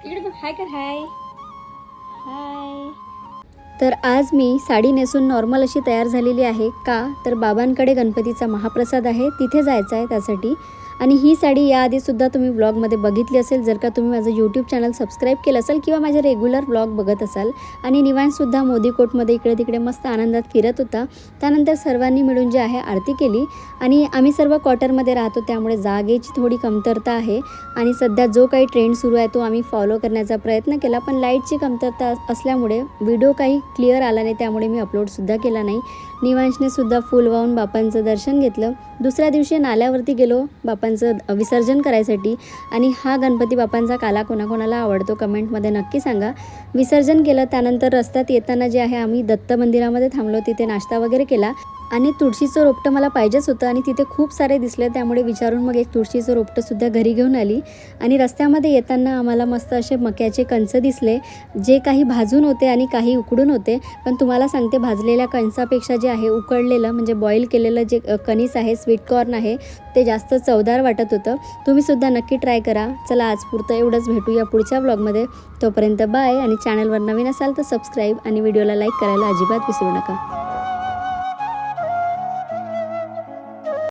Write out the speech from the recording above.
इकडे बघ, हाय कर, हाय हाय. तर आज मी साडी नेसून नॉर्मल अशी तयार झालेली आहे. का तर बाबांकडे गणपतीचा महाप्रसाद आहे, तिथे जायचं आहे त्यासाठी. आणि ही साडी याआधीसुद्धा तुम्ही व्लॉगमध्ये बघितली असेल, जर का तुम्ही माझं यूट्यूब चॅनल सबस्क्राईब केलं असेल किंवा माझे रेग्युलर व्लॉग बघत असाल. आणि निवांतसुद्धा मोदी कोटमध्ये इकडे तिकडे मस्त आनंदात फिरत होता. त्यानंतर सर्वांनी मिळून जे आहे आरती केली. आणि आम्ही सर्व क्वार्टरमध्ये राहतो, त्यामुळे जागेची थोडी कमतरता आहे. आणि सध्या जो काही ट्रेंड सुरू आहे तो आम्ही फॉलो करण्याचा प्रयत्न केला, पण लाईटची कमतरता असल्यामुळे व्हिडिओ काही क्लिअर आला नाही, त्यामुळे मी अपलोडसुद्धा केला नाही. निवांशने सुद्धा फुल वाहून बापांचं दर्शन घेतलं. दुसऱ्या दिवशी नाल्यावरती गेलो बापांचं विसर्जन करायसाठी. आणि हा गणपती बापांचा काला कोणाकोणाला आवडतो कमेंटमध्ये नक्की सांगा. विसर्जन केलं. त्यानंतर रस्त्यात येताना जे आहे आम्ही दत्त मंदिरामध्ये थांबलो, तिथे नाश्ता वगैरे केला. आणि तुळशीचं रोपटं मला पाहिजेच होतं आणि तिथे खूप सारे दिसले, त्यामुळे विचारून मग एक तुळशीचं रोपटंसुद्धा घरी घेऊन आली. आणि रस्त्यामध्ये येताना आम्हाला मस्त असे मक्याचे कणसं दिसले, जे काही भाजून होते आणि काही उकडून होते. पण तुम्हाला सांगते, भाजलेल्या कणसापेक्षा जे आहे उकडलेलं म्हणजे बॉईल केलेलं जे कणीस आहे, स्वीट कॉर्न आहे, ते जास्त चवदार वाटत होतं. तुम्हीसुद्धा नक्की ट्राय करा. चला आज पुरतं एवढंच, भेटूया पुढच्या व्लॉगमध्ये. तोपर्यंत बाय. आणि चॅनलवर नवीन असाल तर सबस्क्राईब आणि व्हिडिओला लाईक करायला अजिबात विसरू नका.